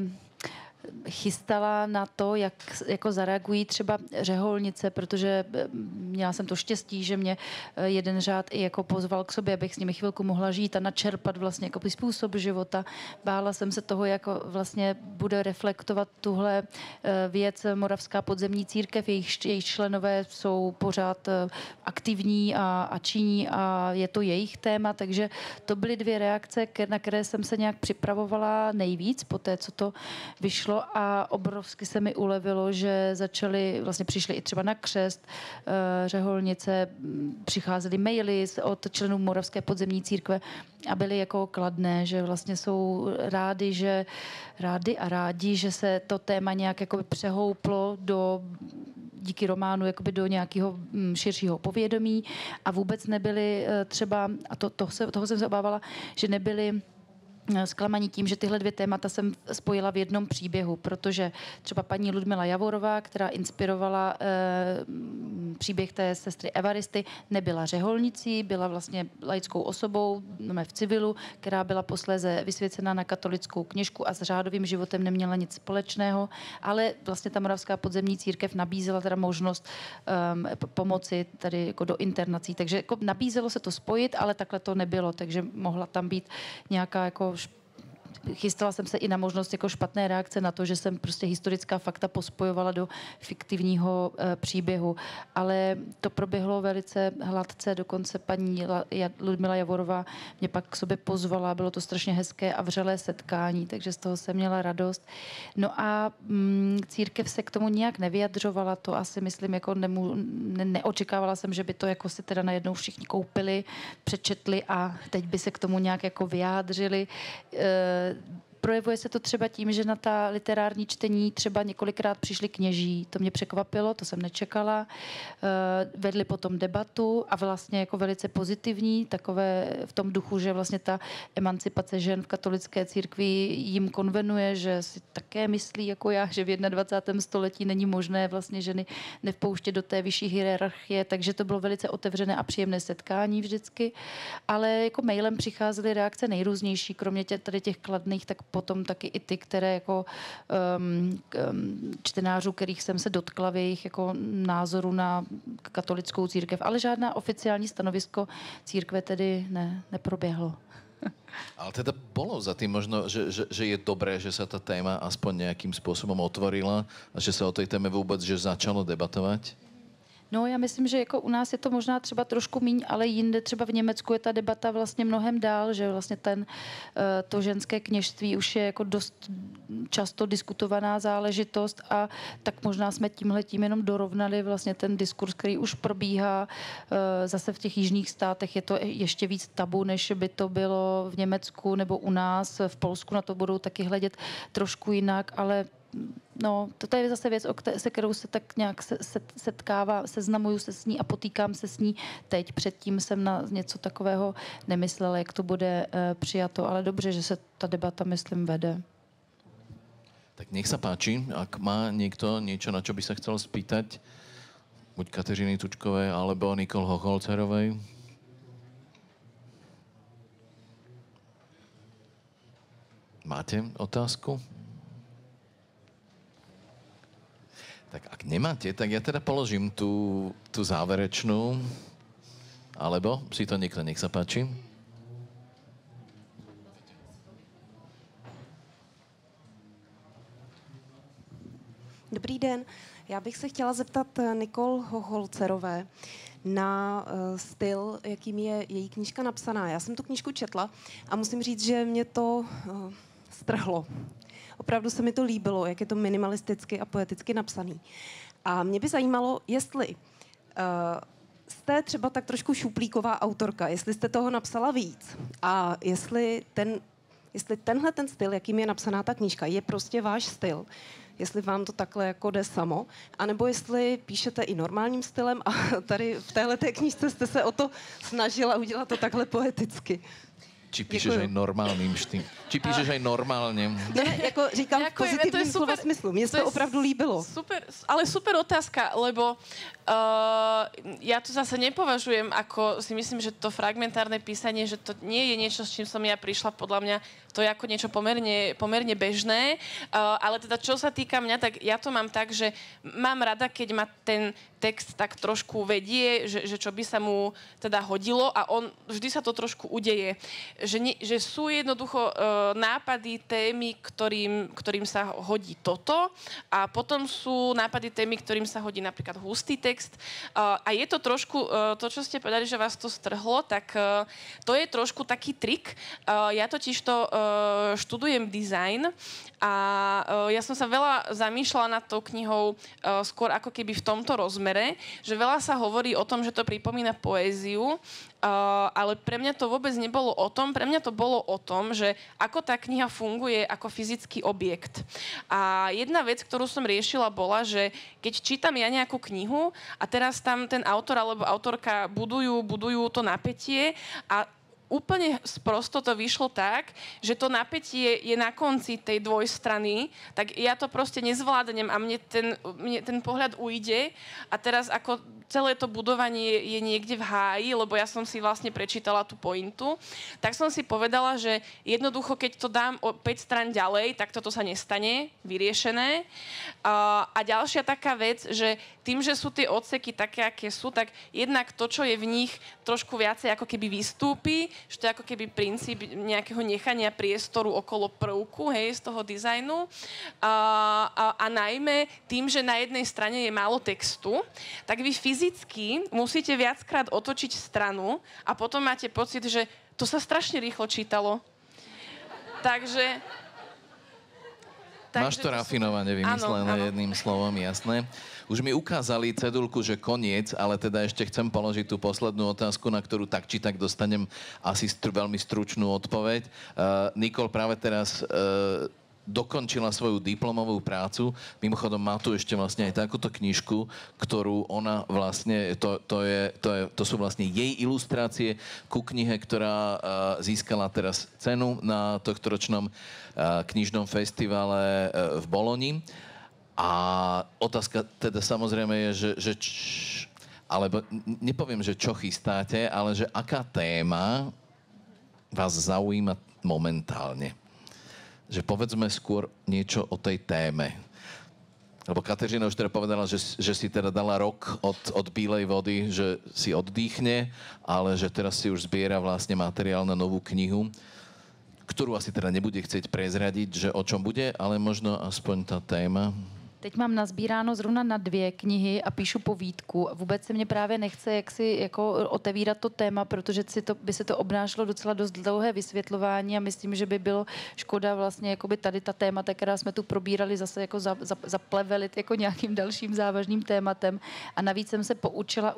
chystala na to, jak jako zareagují třeba řeholnice, protože měla jsem to štěstí, že mě jeden řád i jako pozval k sobě, abych s nimi chvilku mohla žít a načerpat vlastně jako způsob života. Bála jsem se toho, jak vlastně bude reflektovat tuhle věc Moravská podzemní církev, jejich členové jsou pořád aktivní a činí a je to jejich téma, takže to byly dvě reakce, na které jsem se nějak připravovala nejvíc po té, co to vyšlo. A obrovsky se mi ulevilo, že přišli i třeba na křest řeholnice, přicházely maily od členů Moravské podzemní církve a byly jako kladné, že vlastně jsou rádi, že se to téma nějak jakoby přehouplo díky románu jakoby do nějakého širšího povědomí a vůbec nebyly třeba, a toho jsem se obávala, že nebyly zklamaní tím, že tyhle dvě témata jsem spojila v jednom příběhu, protože třeba paní Ludmila Javorová, která inspirovala příběh té sestry Evaristy, nebyla řeholnicí, byla vlastně laickou osobou v civilu, která byla posléze vysvěcena na katolickou kněžku a s řádovým životem neměla nic společného, ale vlastně ta Moravská podzemní církev nabízela teda možnost pomoci tady jako do internací, takže jako nabízelo se to spojit, ale takhle to nebylo, takže mohla tam být nějaká jako chystala jsem se i na možnost jako špatné reakce na to, že jsem prostě historická fakta pospojovala do fiktivního příběhu. Ale to proběhlo velice hladce, dokonce paní Ludmila Javorová mě pak k sobě pozvala, bylo to strašně hezké a vřelé setkání, takže z toho jsem měla radost. No a církev se k tomu nějak nevyjadřovala, to asi myslím, jako neočekávala jsem, že by to jako si teda najednou všichni koupili, přečetli a teď by se k tomu nějak jako vyjádřili. Projevuje se to třeba tím, že na ta literární čtení třeba několikrát přišli kněží. To mě překvapilo, to jsem nečekala. Vedli potom debatu a vlastně jako velice pozitivní, takové v tom duchu, že vlastně ta emancipace žen v katolické církvi jim konvenuje, že si také myslí jako já, že v 21. století není možné vlastně ženy nevpouštět do té vyšší hierarchie, takže to bylo velice otevřené a příjemné setkání vždycky. Ale jako mailem přicházely reakce nejrůznější, kromě tady těch kladných, tak potom taky i ty, které jako čtenářů, kterých jsem se dotkla v jejich jako názoru na katolickou církev, ale žádná oficiální stanovisko církve tedy neproběhlo. Ale teda bolo za tým možno, že je dobré, že sa tá téma aspoň nejakým spôsobom otvorila a že sa o tej téme vôbec že začalo debatovať? No, já myslím, že jako u nás je to možná třeba trošku míň, ale jinde, třeba v Německu je ta debata vlastně mnohem dál, že vlastně to ženské kněžství už je jako dost často diskutovaná záležitost a tak možná jsme tímhletím jenom dorovnali vlastně ten diskurs, který už probíhá. Zase v těch jižních státech je to ještě víc tabu, než by to bylo v Německu nebo u nás. V Polsku na to budou taky hledět trošku jinak, ale no, to je zase věc, se kterou se tak nějak setkává, seznamuju se s ní a potýkám se s ní teď. Předtím jsem na něco takového nemyslela, jak to bude přijato, ale dobře, že se ta debata, myslím, vede. Tak nech sa páči, ak má niekto niečo, na čo by sa chcel spýtať, buď Kateřiny Tučkovej, alebo Nikol Hochholcerovej. Máte otázku? Tak ak nemáte, tak ja teda položím tú záverečnú. Alebo si to niekto, nech sa páči. Dobrý den. Já bych se chtěla zeptat Nikol Hochholcerové na styl, jakým je její knížka napsaná. Já jsem tu knížku četla a musím říct, že mě to strhlo. Opravdu se mi to líbilo, jak je to minimalisticky a poeticky napsaný. A mě by zajímalo, jestli jste třeba tak trošku šuplíková autorka, jestli jste toho napsala víc a jestli tenhle ten styl, jakým je napsaná ta knížka, je prostě váš styl, jestli vám to takhle jako jde samo, anebo jestli píšete i normálním stylem a tady v téhleté knížce jste se o to snažila udělat to takhle poeticky. Či píšeš aj normálnym štýlom? Či píšeš aj normálne? Ne, jako říkám v pozitivním slova smyslu. Mně se to opravdu líbilo. Super, ale super otázka, lebo ja to zase nepovažujem ako, si myslím, že to fragmentárne písanie, že to nie je niečo, s čím som ja prišla, podľa mňa to je ako niečo pomerne bežné, ale teda čo sa týka mňa, tak ja to mám tak, že mám rada, keď ma ten text tak trošku vedie, že čo by sa mu teda hodilo a on vždy sa to trošku udeje. Že sú jednoducho nápady, témy, ktorým sa hodí toto a potom sú nápady, témy, ktorým sa hodí napríklad hustý text. A je to trošku, to, čo ste povedali, že vás to strhlo, tak to je trošku taký trik. Ja totiž to študujem design a ja som sa veľa zamýšľala nad tou knihou skôr ako keby v tomto rozmere, že veľa sa hovorí o tom, že to pripomína poéziu, ale pre mňa to vôbec nebolo o tom. Pre mňa to bolo o tom, že ako tá kniha funguje ako fyzický objekt. A jedna vec, ktorú som riešila, bola, že keď čítam ja nejakú knihu a teraz tam ten autor alebo autorka budujú to napätie a úplne sprosto to vyšlo tak, že to napätie je na konci tej dvojstrany, tak ja to proste nezvládnem a mne ten pohľad ujde a teraz ako celé to budovanie je niekde v háji, lebo ja som si vlastne prečítala tú pointu, tak som si povedala, že jednoducho, keď to dám o 5 strán ďalej, tak toto sa nestane, vyriešené. A ďalšia taká vec, že tým, že sú tie odseky také, aké sú, tak jednak to, čo je v nich, trošku viacej ako keby vystúpi, že to je ako keby princíp nejakého nechania priestoru okolo prvku, hej, z toho dizajnu. A najmä tým, že na jednej strane je málo textu, tak vy fyzicky musíte viackrát otočiť stranu a potom máte pocit, že to sa strašne rýchlo čítalo. Takže Máš to rafinovane vymyslené jedným slovom, jasné. Už mi ukázali cedulku, že koniec, ale teda ešte chcem položiť tú poslednú otázku, na ktorú tak či tak dostanem asi veľmi stručnú odpoveď. Nikol práve teraz dokončila svoju diplomovú prácu. Mimochodom má tu ešte vlastne aj takúto knižku, ktorú ona vlastne, to sú vlastne jej ilustrácie ku knihe, ktorá získala teraz cenu na tohtoročnom knižnom festivale v Boloni. A otázka teda samozrejme je, alebo nepoviem, že čo chystáte, ale že aká téma vás zaujíma momentálne? Že povedzme skôr niečo o tej téme. Lebo Kateřina už teda povedala, že si teda dala rok od Bílej vody, že si oddýchne, ale že teraz si už zbiera vlastne materiál na novú knihu, ktorú asi teda nebude chcieť prezradiť, že o čom bude, ale možno aspoň tá téma. Teď mám nazbíráno zrovna na 2 knihy a píšu povídku. Vůbec se mě právě nechce jaksi jako otevírat to téma, protože by se to obnášelo docela dost dlouhé vysvětlování a myslím, že by bylo škoda vlastně jakoby tady ta témata, která jsme tu probírali, zase jako zaplevelit jako nějakým dalším závažným tématem. A navíc jsem se poučila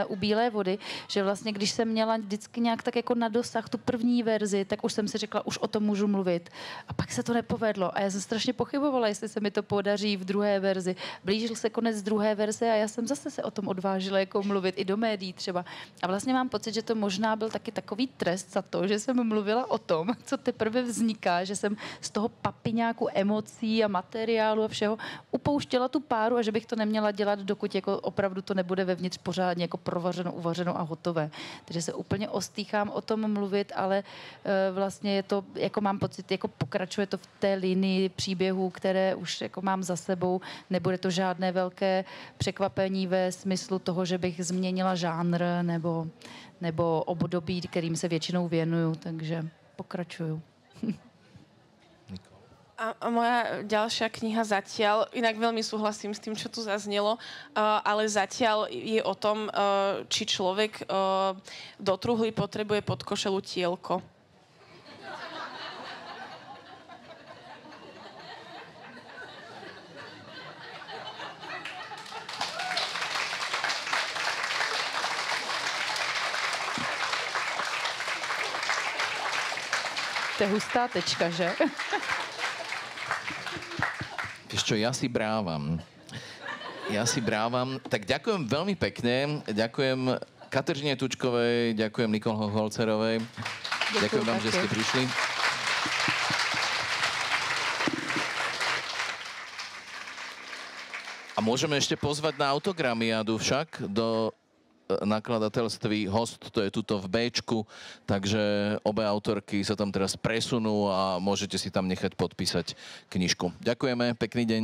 u Bílé vody, že vlastně když jsem měla vždycky nějak tak jako na dosah tu první verzi, tak už jsem si řekla, už o tom můžu mluvit. A pak se to nepovedlo. A já jsem strašně pochybovala, jestli se mi to podaří v druhé verzi. Blížil se konec druhé verze a já jsem zase se o tom odvážila jako mluvit i do médií třeba. A vlastně mám pocit, že to možná byl taky takový trest za to, že jsem mluvila o tom, co teprve vzniká, že jsem z toho papiňáku emocí a materiálu a všeho upouštěla tu páru a že bych to neměla dělat, dokud jako opravdu to nebude vevnitř pořádně jako provařeno, uvařeno a hotové. Takže se úplně ostýchám o tom mluvit, ale vlastně je to, jako mám pocit, jako pokračuje to v té linii příběhů, které už jako mám za sebou. Nebude to žádné velké překvapení ve smyslu toho, že bych změnila žánr nebo období, kterým se většinou věnuju, takže pokračuju. A moja ďalšia kniha zatiaľ, inak veľmi súhlasím s tým, čo tu zaznelo, ale zatiaľ je o tom, či človek do truhly potrebuje pod košelu tielko. To je hustá tečka, že? Vieš čo, ja si brávam. Tak ďakujem veľmi pekne. Ďakujem Kateřine Tučkovej, ďakujem Nikole Holcerovej. Ďakujem vám, že ste prišli. A môžeme ešte pozvať na autogramiádu však do nakladatelství Host, to je tuto v Bčku, takže obe autorky sa tam teraz presunú a môžete si tam nechať podpísať knižku. Ďakujeme, pekný deň.